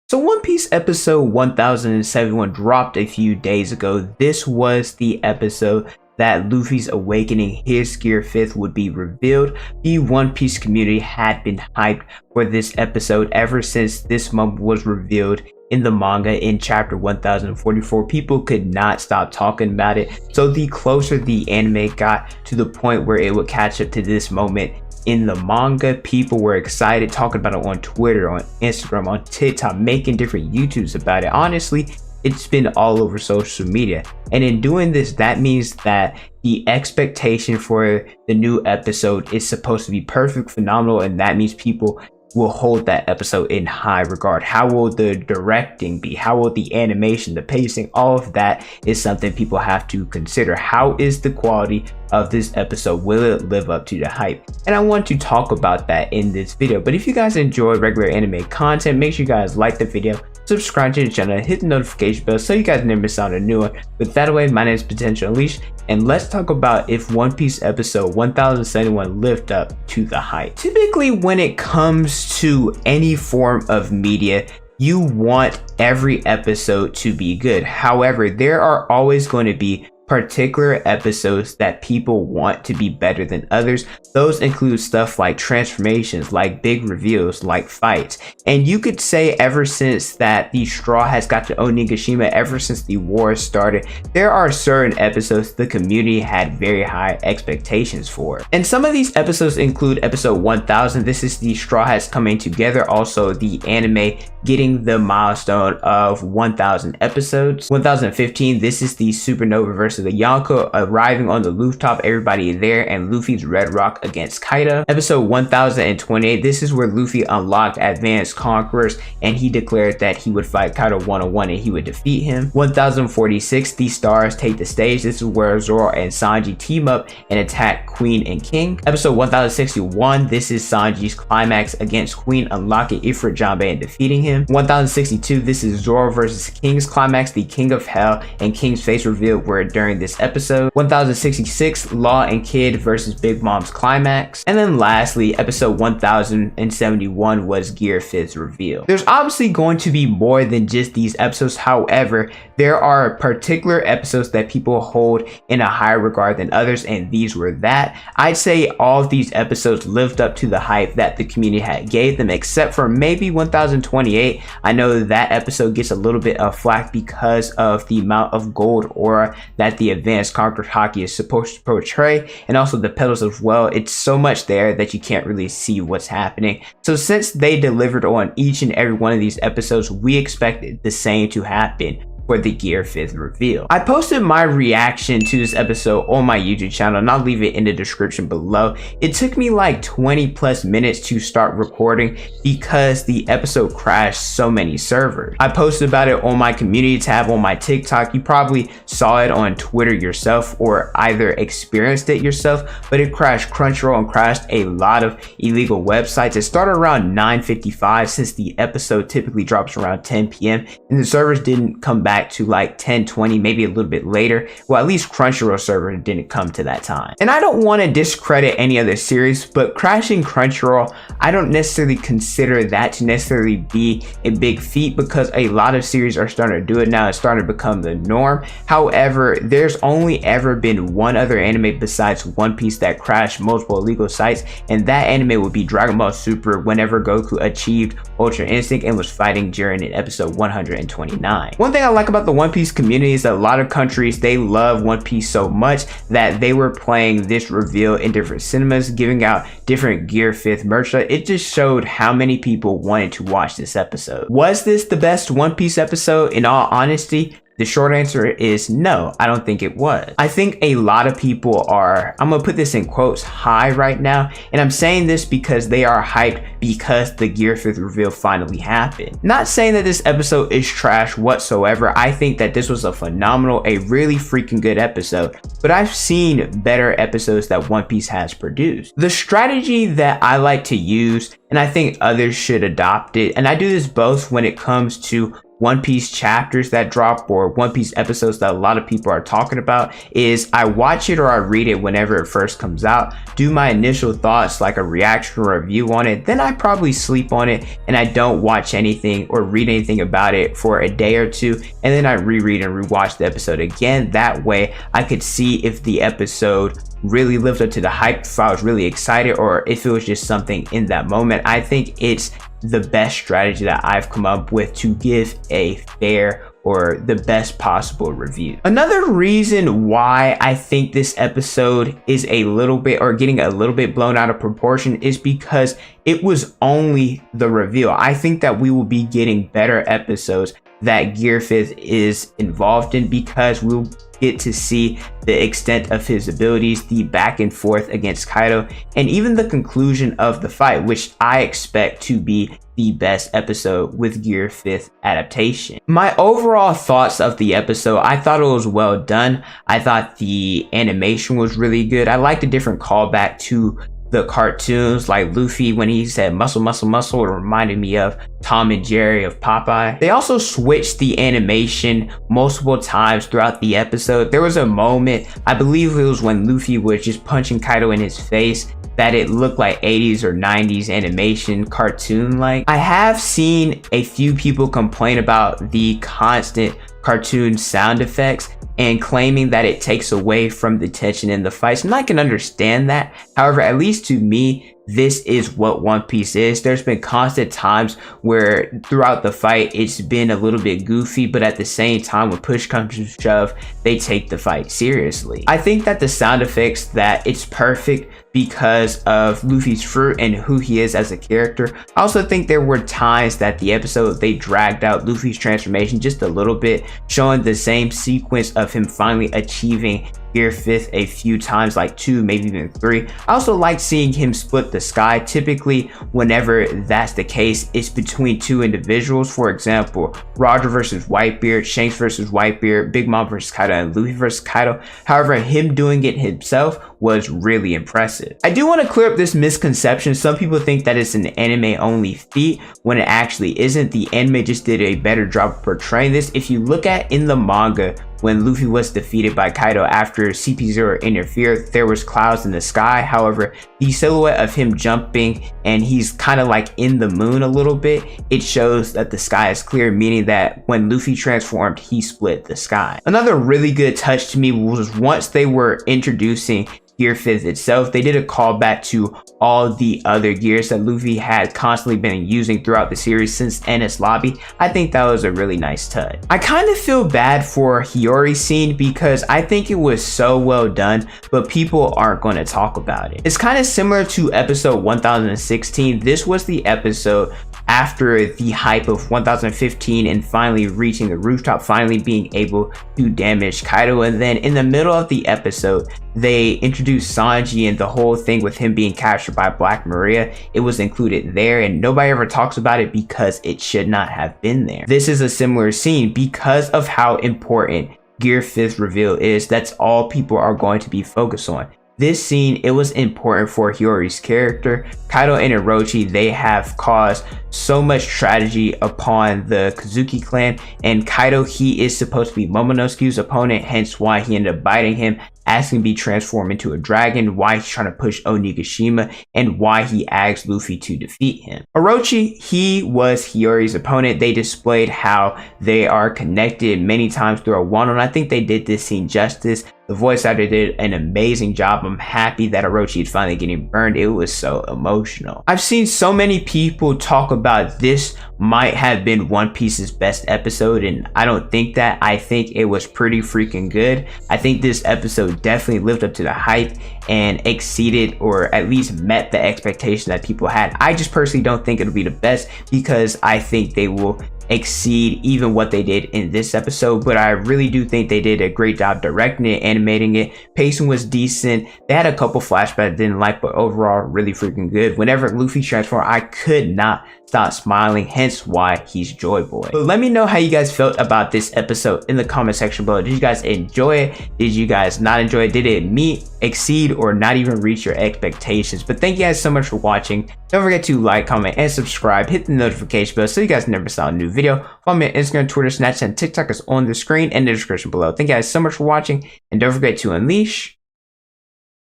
So One Piece episode 1071 dropped a few days ago. This was the episode that Luffy's awakening his Gear 5th would be revealed. The One Piece community had been hyped for this episode ever since this moment was revealed in the manga in chapter 1044. People could not stop talking about it. So the closer the anime got to the point where it would catch up to this moment in the manga, people were excited, talking about it on Twitter, on Instagram, on TikTok, making different YouTubes about it. Honestly, it's been all over social media. And in doing this, that means that the expectation for the new episode is supposed to be perfect, phenomenal, and that means people will hold that episode in high regard. How will the directing be? How will the animation, the pacing, all of that is something people have to consider. How is the quality of this episode? Will it live up to the hype? And I want to talk about that in this video. But if you guys enjoy regular anime content, make sure you guys like the video, subscribe to the channel, hit the notification bell so you guys never miss out on a new one. With that away, my name is Potential Unleashed, and let's talk about if One Piece episode 1071 lived up to the hype. Typically, when it comes to any form of media, you want every episode to be good. However, there are always going to be particular episodes that people want to be better than others. Those include stuff like transformations, like big reveals, like fights. And you could say ever since that the straw has got to Onigashima, ever since the war started, there are certain episodes the community had very high expectations for. And some of these episodes include episode 1000. This is the straw hats coming together. Also the anime getting the milestone of 1000 episodes. 1015, this is the supernova versus the Yonko arriving on the rooftop, everybody there, and Luffy's Red Rock against Kaido. Episode 1028, this is where Luffy unlocked Advanced Conquerors and he declared that he would fight Kaido one-on-one and he would defeat him. 1046, the stars take the stage. This is where Zoro and Sanji team up and attack Queen and King. Episode 1061, this is Sanji's climax against Queen, unlocking Ifrit Janbei and defeating him. 1062, this is Zoro versus King's climax, the King of Hell and King's face revealed were during this episode. 1066, Law and Kid versus Big Mom's climax. And then lastly, episode 1071 was Gear 5th's reveal. There's obviously going to be more than just these episodes. However, there are particular episodes that people hold in a higher regard than others, and these were that. I'd say all of these episodes lived up to the hype that the community had gave them, except for maybe 1028. I know that episode gets a little bit of flack because of the amount of gold aura that the Advanced Conqueror Haki is supposed to portray, and also the petals as well. It's so much there that you can't really see what's happening. So since they delivered on each and every one of these episodes, we expected the same to happen for the Gear 5th reveal. I posted my reaction to this episode on my YouTube channel, and I'll leave it in the description below. It took me like 20 plus minutes to start recording because the episode crashed so many servers. I posted about it on my community tab on my TikTok. You probably saw it on Twitter yourself or either experienced it yourself, but it crashed Crunchyroll and crashed a lot of illegal websites. It started around 9:55 since the episode typically drops around 10 p.m. and the servers didn't come back to like 10:20, maybe a little bit later. Well, at least Crunchyroll server didn't come to that time. And I don't want to discredit any other series, but crashing Crunchyroll, I don't necessarily consider that to necessarily be a big feat because a lot of series are starting to do it now. It's starting to become the norm. However, there's only ever been one other anime besides One Piece that crashed multiple illegal sites, and that anime would be Dragon Ball Super whenever Goku achieved Ultra Instinct and was fighting Jiren in episode 129. One thing I like about the One Piece community is that a lot of countries, they love One Piece so much that they were playing this reveal in different cinemas, giving out different Gear 5th merchandise. It just showed how many people wanted to watch this episode. Was this the best One Piece episode? In all honesty, the short answer is no, I don't think it was. I think a lot of people are, I'm gonna put this in quotes, high right now. And I'm saying this because they are hyped because the Gear 5th reveal finally happened. Not saying that this episode is trash whatsoever. I think that this was a phenomenal, a really freaking good episode. But I've seen better episodes that One Piece has produced. The strategy that I like to use, and I think others should adopt it, and I do this both when it comes to One Piece chapters that drop or One Piece episodes that a lot of people are talking about is I watch it or I read it whenever it first comes out, do my initial thoughts like a reaction or review on it, then I probably sleep on it and I don't watch anything or read anything about it for a day or two, and then I reread and rewatch the episode again. That way I could see if the episode really lived up to the hype, if I was really excited, or if it was just something in that moment. I think it's the best strategy that I've come up with to give a fair or the best possible review. Another reason why I think this episode is a little bit or getting a little bit blown out of proportion is because it was only the reveal. I think that we will be getting better episodes that Gear 5th is involved in because we'll get to see the extent of his abilities, the back and forth against Kaido, and even the conclusion of the fight, which I expect to be the best episode with Gear 5th adaptation. My overall thoughts of the episode, I thought it was well done. I thought the animation was really good. I liked a different callback to the cartoons, like Luffy when he said muscle muscle muscle, it reminded me of Tom and Jerry of Popeye. They also switched the animation multiple times throughout the episode. There was a moment, I believe it was when Luffy was just punching Kaido in his face, that it looked like 80s or 90s animation cartoon like. I have seen a few people complain about the constant cartoon sound effects and claiming that it takes away from the tension in the fights, and I can understand that. However, at least to me, this is what One Piece is. There's been constant times where throughout the fight it's been a little bit goofy, but at the same time when push comes to shove, they take the fight seriously. I think that the sound effects, that it's perfect because of Luffy's fruit and who he is as a character. I also think there were times that the episode they dragged out Luffy's transformation just a little bit, showing the same sequence of him finally achieving Gear 5th a few times, like 2, maybe even 3. I also like seeing him split the sky. Typically, whenever that's the case, it's between 2 individuals. For example, Roger versus Whitebeard, Shanks versus Whitebeard, Big Mom versus Kaido, and Luffy versus Kaido. However, him doing it himself was really impressive. I do want to clear up this misconception. Some people think that it's an anime only feat when it actually isn't. The anime just did a better job of portraying this. If you look at in the manga, when Luffy was defeated by Kaido after CP0 interfered, there was clouds in the sky. However, the silhouette of him jumping and he's kind of like in the moon a little bit, it shows that the sky is clear, meaning that when Luffy transformed, he split the sky. Another really good touch to me was once they were introducing Gear 5th itself, they did a callback to all the other gears that Luffy had constantly been using throughout the series since Enies Lobby. I think that was a really nice touch. I kind of feel bad for Hiyori's scene because I think it was so well done, but people aren't going to talk about it. It's kind of similar to episode 1016. This was the episode after the hype of 1015 and finally reaching the rooftop, finally being able to damage Kaido, and then in the middle of the episode they introduced Sanji and the whole thing with him being captured by Black Maria. It was included there and nobody ever talks about it because it should not have been there. This is a similar scene because of how important Gear 5th reveal is. That's all people are going to be focused on. This scene, it was important for Hiyori's character. Kaido and Orochi, they have caused so much tragedy upon the Kozuki clan, and Kaido, he is supposed to be Momonosuke's opponent, hence why he ended up biting him, asking to be transformed into a dragon, why he's trying to push Onigashima, and why he asked Luffy to defeat him. Orochi, he was Hiyori's opponent. They displayed how they are connected many times through a one-on. I think they did this scene justice. The voice actor did an amazing job. I'm happy that Orochi is finally getting burned. It was so emotional. I've seen so many people talk about this might have been One Piece's best episode, and I don't think that. I think it was pretty freaking good. I think this episode definitely lived up to the hype and exceeded or at least met the expectation that people had. I just personally don't think it'll be the best because I think they will exceed even what they did in this episode, but I really do think they did a great job directing it, animating it. Pacing was decent. They had a couple flashbacks I didn't like, but overall really freaking good. Whenever Luffy transformed, I could not stop smiling, hence why he's Joy Boy. But let me know how you guys felt about this episode in the comment section below. Did you guys enjoy it? Did you guys not enjoy it? Did it meet, exceed, or not even reach your expectations? But thank you guys so much for watching. Don't forget to like, comment, and subscribe. Hit the notification bell so you guys never miss out on a new video. Follow me on Instagram, Twitter, Snapchat, and TikTok is on the screen and the description below. Thank you guys so much for watching, and don't forget to unleash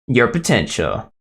your potential.